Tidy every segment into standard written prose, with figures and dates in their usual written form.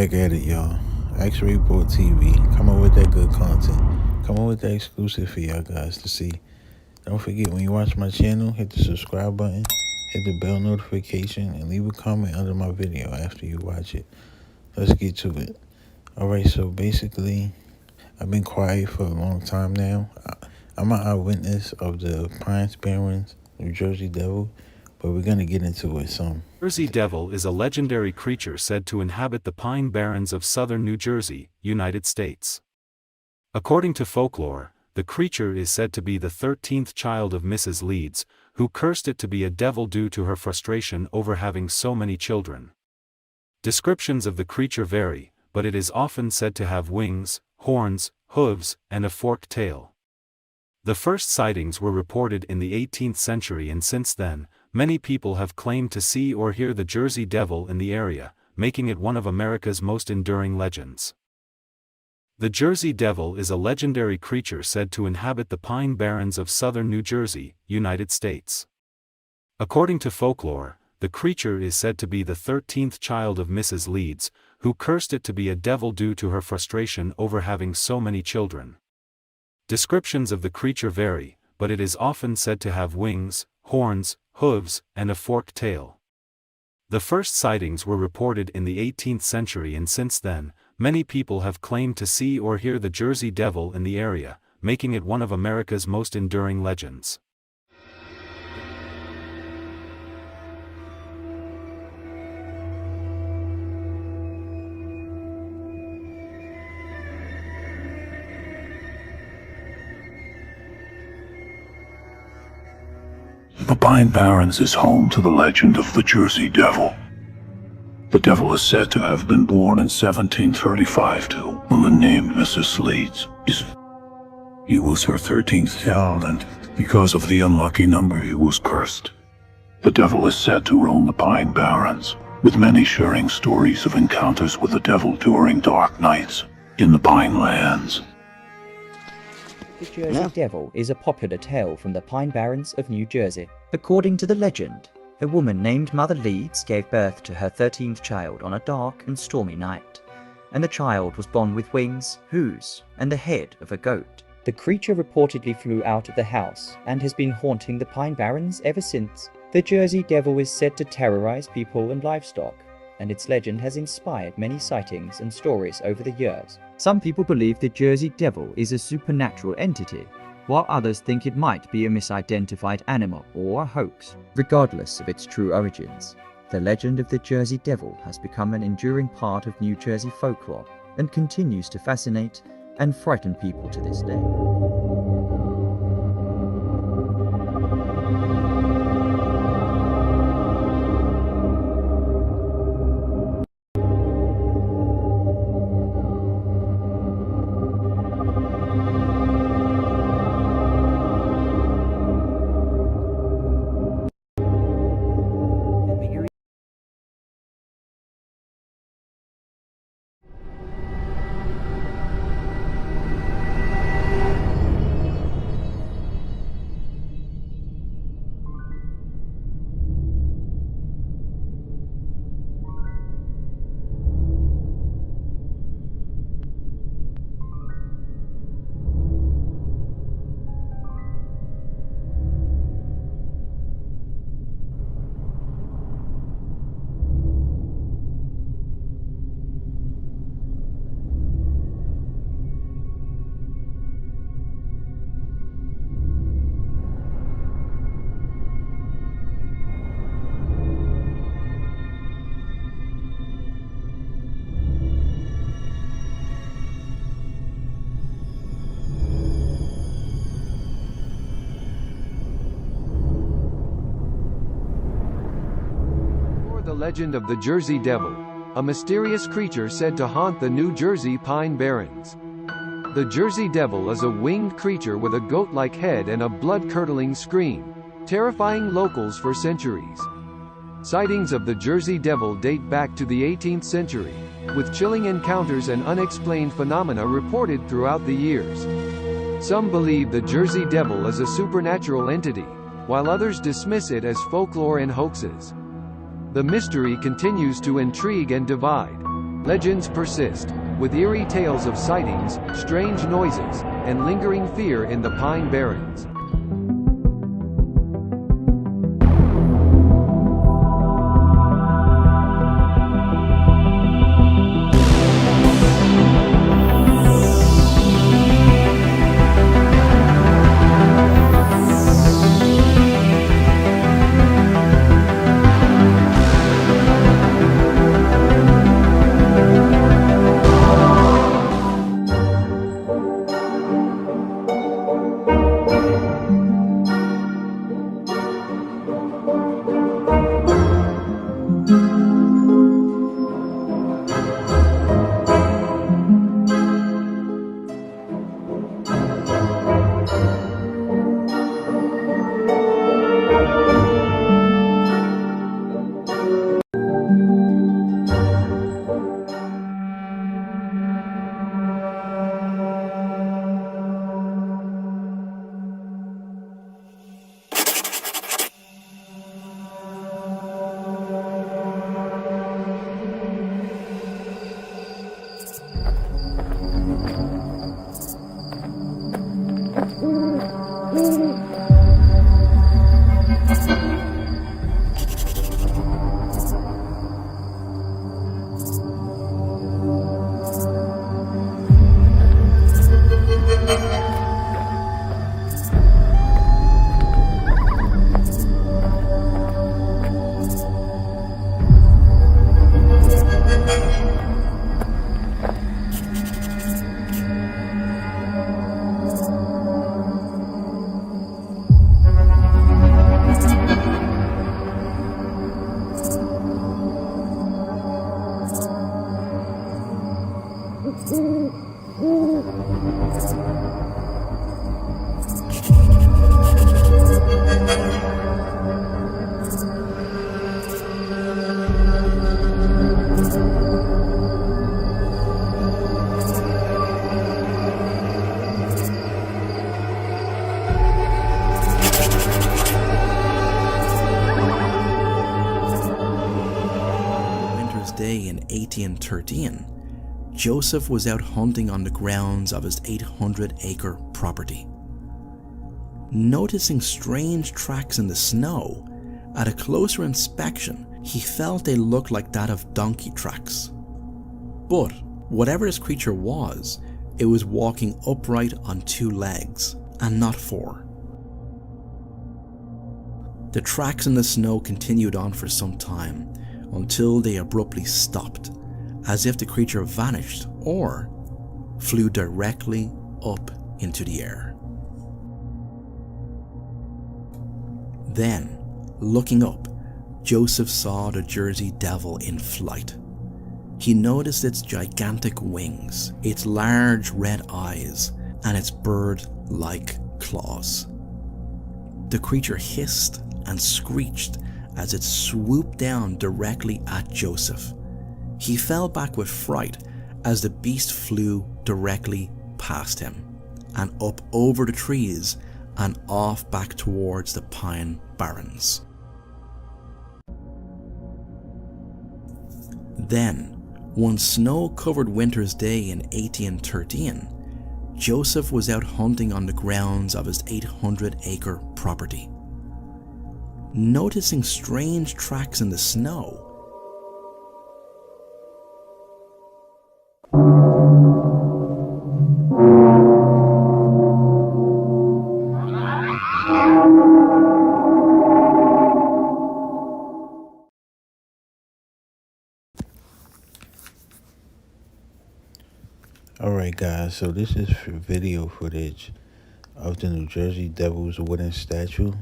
back at it, y'all. X-Ray Report TV. Coming with that good content. Coming with that exclusive for y'all guys to see. Don't forget, when you watch my channel, hit the subscribe button, hit the bell notification, and leave a comment under my video after you watch it. Let's get to it. Alright, so basically, I've been quiet for a long time now. I'm an eyewitness of the Barrens, New Jersey Devil, but we're going to get into it some. Jersey Devil is a legendary creature said to inhabit the Pine Barrens of southern New Jersey, United States. According to folklore, the creature is said to be the 13th child of Mrs. Leeds, who cursed it to be a devil due to her frustration over having so many children. Descriptions of the creature vary, but it is often said to have wings, horns, hooves, and a forked tail. The first sightings were reported in the 18th century, and since then, many people have claimed to see or hear the Jersey Devil in the area, making it one of America's most enduring legends. The Jersey Devil is a legendary creature said to inhabit the Pine Barrens of southern New Jersey, United States. According to folklore, the creature is said to be the 13th child of Mrs. Leeds, who cursed it to be a devil due to her frustration over having so many children. Descriptions of the creature vary, but it is often said to have wings, horns, hooves, and a forked tail. The first sightings were reported in the 18th century, and since then, many people have claimed to see or hear the Jersey Devil in the area, making it one of America's most enduring legends. The Pine Barrens is home to the legend of the Jersey Devil. The devil is said to have been born in 1735 to a woman named Mrs. Leeds. He was her 13th child, and because of the unlucky number, he was cursed. The devil is said to roam the Pine Barrens, with many sharing stories of encounters with the devil during dark nights in the Pine Lands. The Jersey Devil is a popular tale from the Pine Barrens of New Jersey. According to the legend, a woman named Mother Leeds gave birth to her 13th child on a dark and stormy night, and the child was born with wings, hooves, and the head of a goat. The creature reportedly flew out of the house and has been haunting the Pine Barrens ever since. The Jersey Devil is said to terrorize people and livestock, and its legend has inspired many sightings and stories over the years. Some people believe the Jersey Devil is a supernatural entity, while others think it might be a misidentified animal or a hoax. Regardless of its true origins, the legend of the Jersey Devil has become an enduring part of New Jersey folklore and continues to fascinate and frighten people to this day. The legend of the Jersey Devil, a mysterious creature said to haunt the New Jersey Pine Barrens. The Jersey Devil is a winged creature with a goat-like head and a blood-curdling scream, terrifying locals for centuries. Sightings of the Jersey Devil date back to the 18th century, with chilling encounters and unexplained phenomena reported throughout the years. Some believe the Jersey Devil is a supernatural entity, while others dismiss it as folklore and hoaxes. The mystery continues to intrigue and divide, Legends persist, with eerie tales of sightings, strange noises, and lingering fear in the Pine Barrens. Day in 1813, Joseph was out hunting on the grounds of his 800-acre property. Noticing strange tracks in the snow, at a closer inspection, he felt they looked like that of donkey tracks. But whatever this creature was, it was walking upright on 2 legs, and not 4. The tracks in the snow continued on for some time, until they abruptly stopped, as if the creature vanished or flew directly up into the air. Then, looking up, Joseph saw the Jersey Devil in flight. He noticed its gigantic wings, its large red eyes, and its bird-like claws. The creature hissed and screeched as it swooped down directly at Joseph. He fell back with fright as the beast flew directly past him and up over the trees and off back towards the Pine Barrens. Then, one snow-covered winter's day in 1813, Joseph was out hunting on the grounds of his 800-acre property. Noticing strange tracks in the snow, Alright guys, so this is video footage of the New Jersey Devil's wooden statue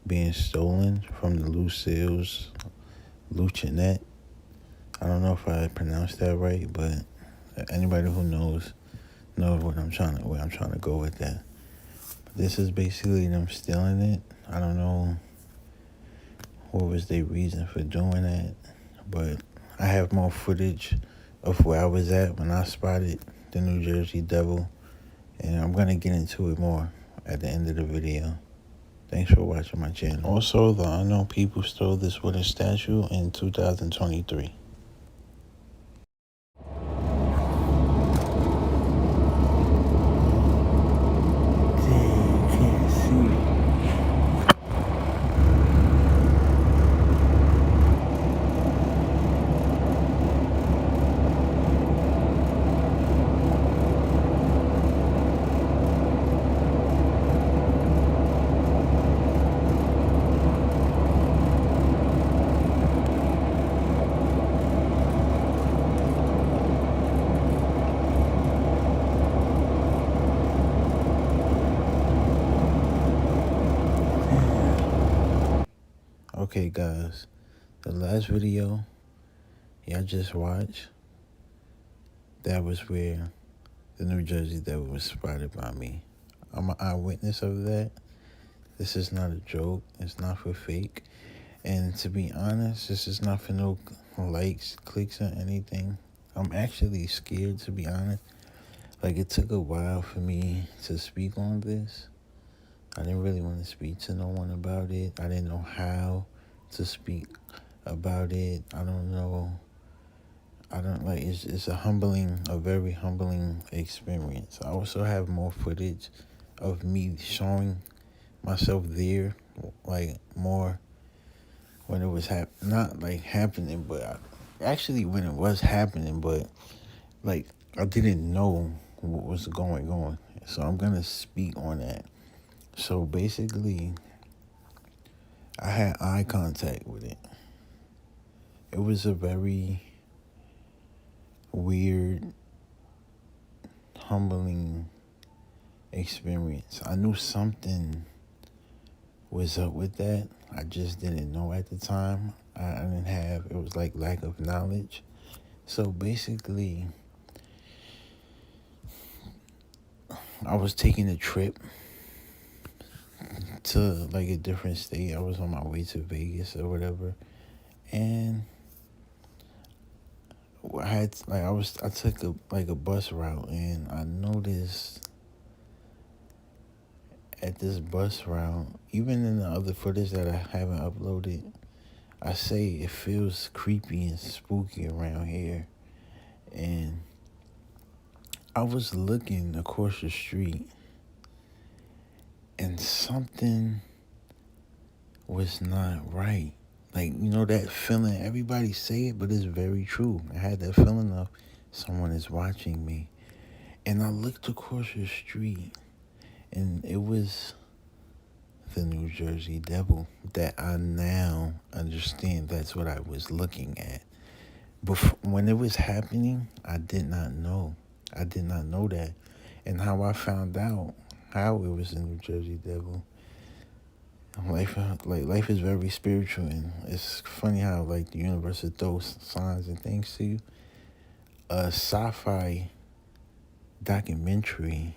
being stolen from the Lucille's Lucinet. I don't know if I pronounced that right, but anybody who knows where I'm trying to go with that. But this is basically them stealing it. I don't know what was their reason for doing that, but I have more footage of where I was at when I spotted the New Jersey Devil, and I'm gonna get into it more at the end of the video. Thanks for watching my channel. Also, the unknown people stole this wooden statue in 2023. Okay, guys, the last video y'all just watched, that was where the New Jersey Devil was spotted by me. I'm an eyewitness of that. This is not a joke. It's not for fake. And to be honest, this is not for no likes, clicks, or anything. I'm actually scared, to be honest. Like, it took a while for me to speak on this. I didn't really want to speak to no one about it. I didn't know how to speak about it. I don't know. It's a very humbling experience. I also have more footage of me showing myself there, like more when it was not like happening, but actually when it was happening, but like I didn't know what was going on. So I'm gonna speak on that. So basically, I had eye contact with it. It was a very weird, humbling experience. I knew something was up with that. I just didn't know at the time. I didn't have, it was like lack of knowledge. So basically, I was taking a trip to like a different state. I was on my way to Vegas or whatever. And I took a bus route, and I noticed at this bus route, even in the other footage that I haven't uploaded, I say it feels creepy and spooky around here. And I was looking across the street, and something was not right. Like, you know that feeling, everybody say it, but it's very true. I had that feeling of someone is watching me. And I looked across the street, and it was the New Jersey Devil that I now understand that's what I was looking at. When it was happening, I did not know. I did not know that. And how I found out how it was the New Jersey Devil, life is very spiritual, and it's funny how like the universe will throw signs and things to you. A sci-fi documentary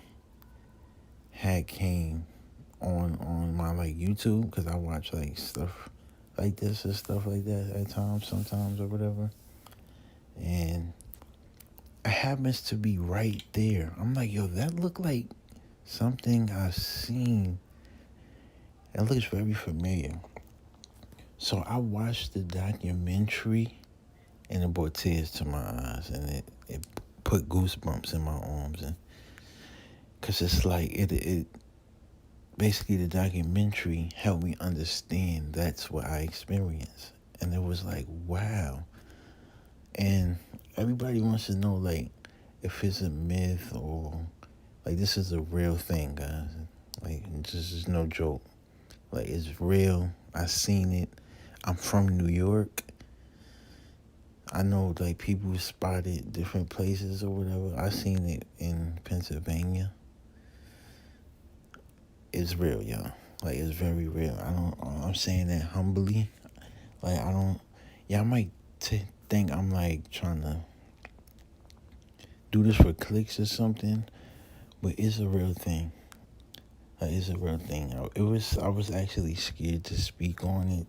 had came on my like YouTube, because I watch like stuff like this and stuff like that at times, sometimes or whatever, and it happens to be right there. I'm like, yo, that looked like something I've seen. It looks very familiar. So I watched the documentary, and it brought tears to my eyes, and it put goosebumps in my arms, and because it's like it basically, the documentary helped me understand that's what I experienced. And it was like, wow. And everybody wants to know, like, if it's a myth or, like, this is a real thing, guys. Like, this is no joke. Like, it's real. I seen it. I'm from New York. I know, like, people spotted different places or whatever. I seen it in Pennsylvania. It's real, y'all. Like, it's very real. I'm saying that humbly. Like, y'all might think I'm, like, trying to do this for clicks or something, but it's a real thing. Like, it's a real thing. I was actually scared to speak on it,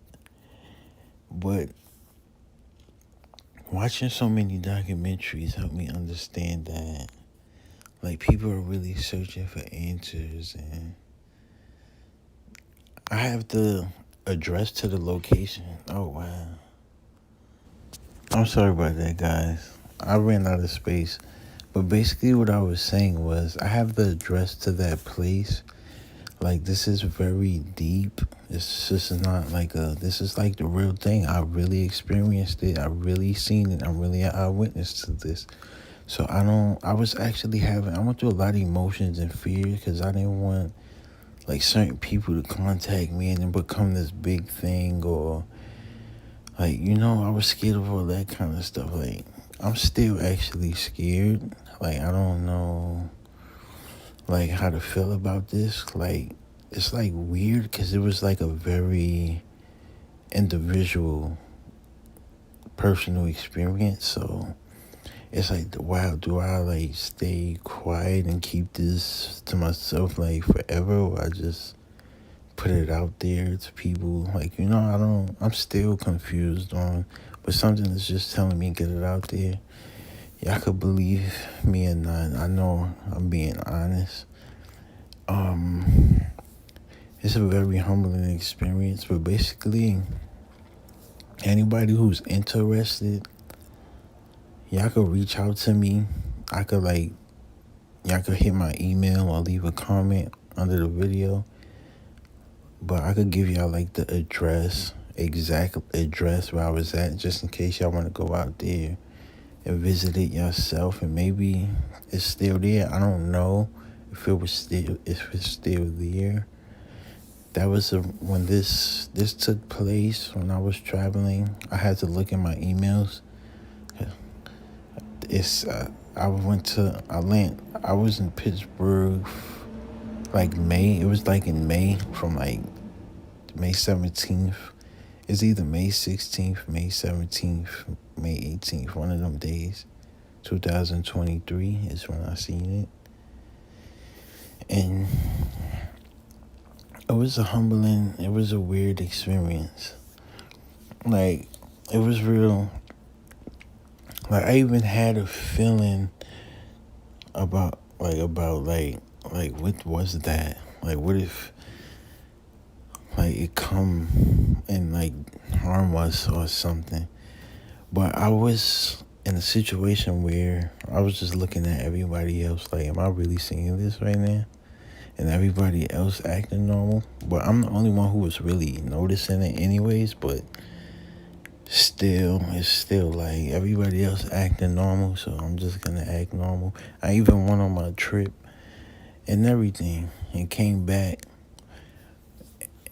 but watching so many documentaries helped me understand that, like, people are really searching for answers, and I have the address to the location. Oh, wow. I'm sorry about that, guys. I ran out of space. But basically what I was saying was, I have the address to that place. Like, this is very deep. This is not like this is like the real thing. I really experienced it. I really seen it. I'm really an eyewitness to this. So I went through a lot of emotions and fear, because I didn't want like certain people to contact me and then become this big thing, or like, you know, I was scared of all that kind of stuff. Like, I'm still actually scared. Like, I don't know like how to feel about this. Like, it's like weird, because it was like a very individual personal experience. So it's like, wow, do I like stay quiet and keep this to myself like forever, or I just put it out there to people? Like, I'm still confused on, but something is just telling me get it out there. Y'all could believe me or not. I know I'm being honest. It's a very humbling experience, but basically, anybody who's interested, y'all could reach out to me. Y'all could hit my email or leave a comment under the video. But I could give y'all like the exact address where I was at, just in case y'all want to go out there and visit it yourself. And maybe it's still there. I don't know if it's still there. That was when this took place, when I was traveling. I had to look in my emails. I was in Pittsburgh like May. It was like in May, from like May 17th. It's either May 16th, May 17th, May 18th, one of them days. 2023 is when I seen it. And it was it was a weird experience. Like, it was real. Like, I even had a feeling about what was that? Like, what if like it come and like harm us or something? But I was in a situation where I was just looking at everybody else like, am I really seeing this right now? And everybody else acting normal. But I'm the only one who was really noticing it anyways. But it's still like everybody else acting normal, so I'm just gonna act normal. I even went on my trip and everything and came back,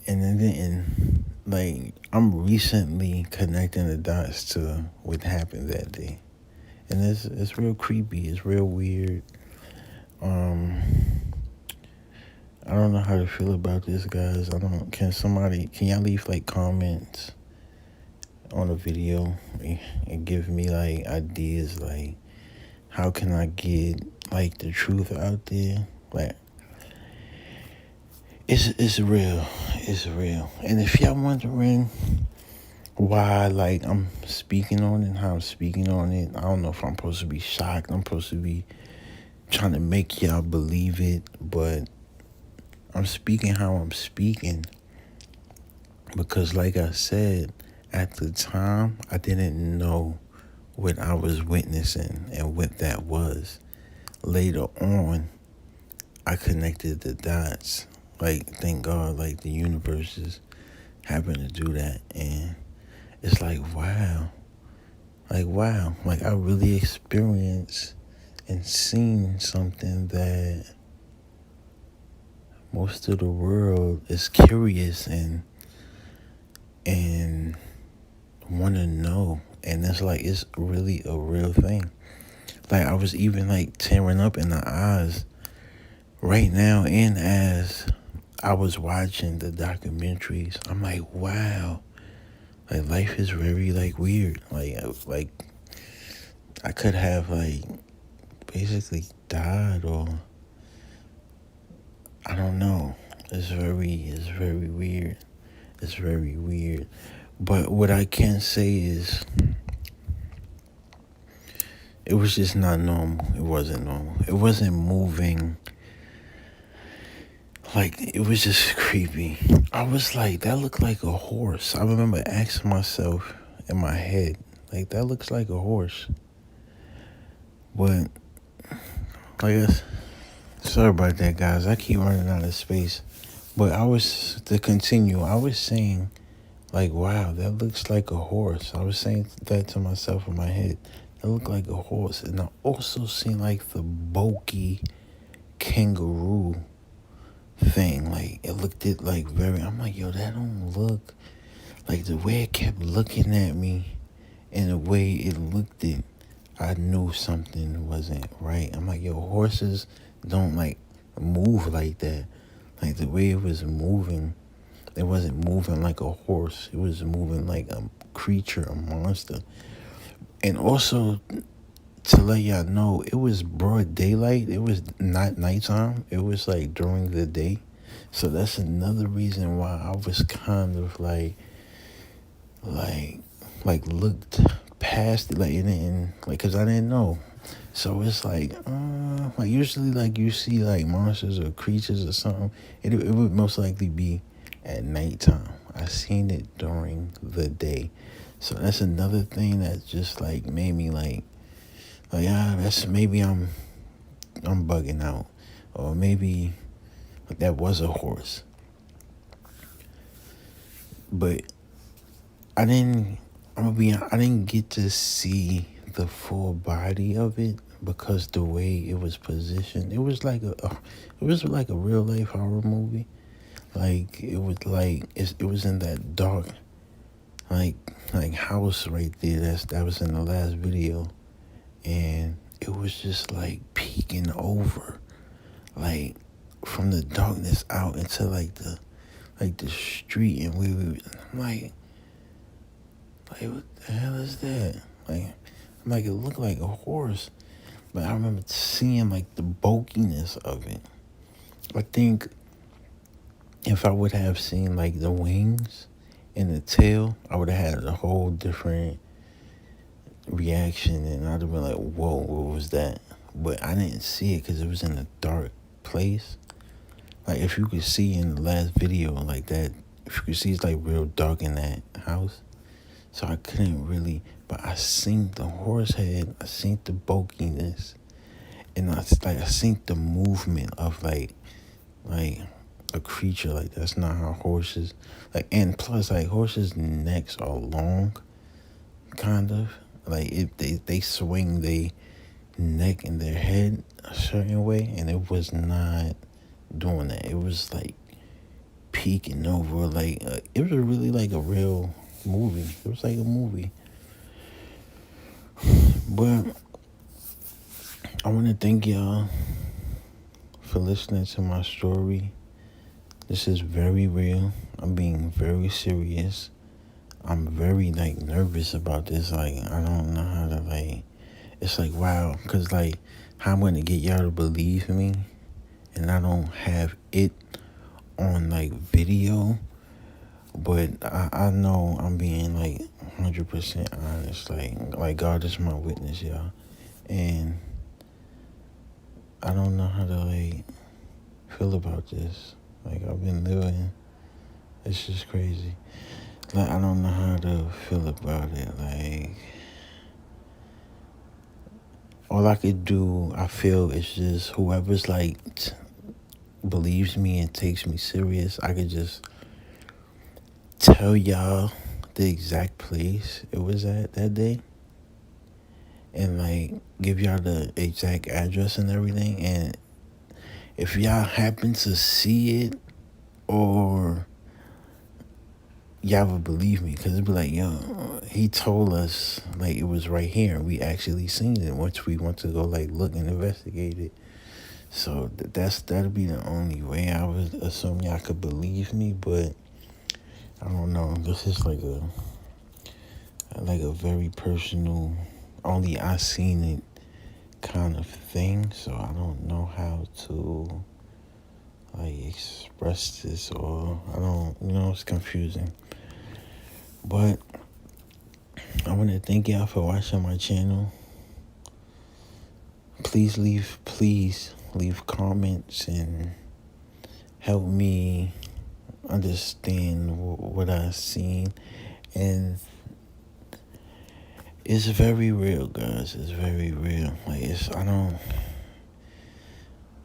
and then didn't. Like, I'm recently connecting the dots to what happened that day. And it's real creepy, it's real weird. I don't know how to feel about this, guys. Can y'all leave like comments on the video and give me like ideas, like how can I get like the truth out there? Like, it's real. And if y'all wondering why like I'm speaking on it and how I'm speaking on it, I don't know if I'm supposed to be shocked. I'm supposed to be trying to make y'all believe it, but I'm speaking how I'm speaking because, like I said, at the time, I didn't know what I was witnessing and what that was. Later on, I connected the dots. Like, thank God, like, the universe just happened to do that. And it's like, wow. Like, I really experienced and seen something that most of the world is curious and want to know. And it's like, it's really a real thing. Like, I was even like tearing up in the eyes right now, and as I was watching the documentaries, I'm like, wow, like, life is very like weird. Like I could have like basically died, or I don't know. It's very weird. It's very weird. But what I can say is, it was just not normal. It wasn't normal. It wasn't moving. Like, it was just creepy. I was like, that looked like a horse. I remember asking myself in my head, like, that looks like a horse. But, like, sorry about that, guys. I keep running out of space. But I was saying, like, wow, that looks like a horse. I was saying that to myself in my head. It looked like a horse. And I also seen, like, the bulky kangaroo thing. Like, it looked like I'm like, yo, that don't look. Like, the way it kept looking at me and the way it looked it, I knew something wasn't right. I'm like, yo, horses don't like move like that. Like, the way it was moving, It wasn't moving like a horse. It was moving like a creature, a monster. And also, to let y'all know, it was broad daylight. It was not nighttime. It was like during the day. So that's another reason why I was kind of like looked past it, like, and like, cause I didn't know. So it's like usually, like, you see like monsters or creatures or something, it would most likely be at nighttime. I seen it during the day. So that's another thing that just like made me like that's maybe I'm bugging out, or maybe that was a horse. But I didn't get to see the full body of it, because the way it was positioned, it was like a real life horror movie. Like, it was like it was in that dark like house right there that was in the last video, and it was just like peeking over, like, from the darkness out into like the street, and we were like what the hell is that? Like it looked like a horse, but I remember seeing like the bulkiness of it. I think if I would have seen like the wings and the tail, I would have had a whole different reaction, and I'd have been like, whoa, what was that? But I didn't see it because it was in a dark place. Like, if you could see in the last video, like that, if you could see, it's like real dark in that house. So I couldn't really, but I seen the horse head, I seen the bulkiness, and I seen the movement of like a creature. Like, that's not how horses, like, and plus, like, horses' necks are long, kind of. Like, if they swing their neck and their head a certain way, and it was not doing that. It was like peeking over, like, it was really like a real movie. It was like a movie. But I want to thank y'all for listening to my story. This is very real. I'm being very serious. I'm very like nervous about this. Like, I don't know how to, like, it's like, wow, because like, how I'm going to get y'all to believe me, and I don't have it on like video. But I know I'm being like 100% honest. Like God is my witness, y'all. And I don't know how to like feel about this. Like, I've been living, it's just crazy. Like, I don't know how to feel about it. Like, all I could do, I feel, is just whoever's like believes me and takes me serious, I could just tell y'all the exact place it was at that day, and like give y'all the exact address and everything. And if y'all happen to see it, or y'all would believe me, because it'd be like, yo, he told us like it was right here, and we actually seen it once we went to go like look and investigate it. So that'd be the only way I would assume y'all could believe me. But I don't know. This is like a very personal, only I seen it kind of thing. So I don't know how to like express this, or I don't, it's confusing. But I want to thank y'all for watching my channel. Please leave comments and help me understand what I've seen. And it's very real, guys. It's very real. Like,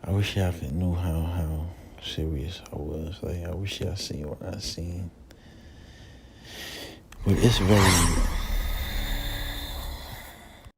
I wish y'all could knew how serious I was. Like, I wish y'all seen what I seen. But it's very real.